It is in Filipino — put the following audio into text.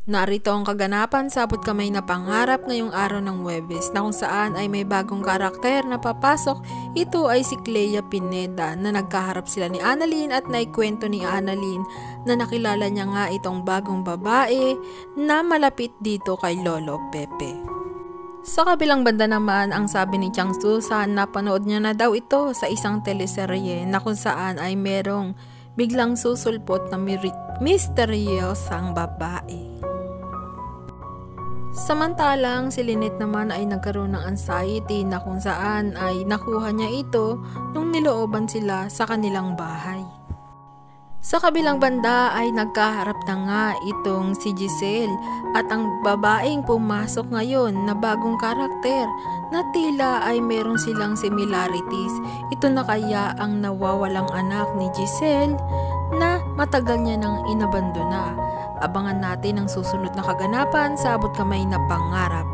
Narito ang kaganapan sa abot kamay na pangarap ngayong araw ng Huwebes na kung saan ay may bagong karakter na papasok. Ito ay si Clea Pineda na nagkaharap sila ni Annalyn at naikwento ni Annalyn na nakilala niya nga itong bagong babae na malapit dito kay Lolo Pepe. Sa kabilang banda naman, ang sabi ni Chang Susan, napanood niya na daw ito sa isang teleserye na kung saan ay merong biglang susulpot na misteryosang babae. Samantalang si Lynette naman ay nagkaroon ng anxiety na kung saan ay nakuha niya ito nung nilooban sila sa kanilang bahay. Sa kabilang banda ay nagkaharap na nga itong si Giselle at ang babaeng pumasok ngayon na bagong karakter na tila ay meron silang similarities. Ito na kaya ang nawawalang anak ni Giselle na matagal niya nang inabandona. Abangan natin ang susunod na kaganapan sa abot kamay na pangarap.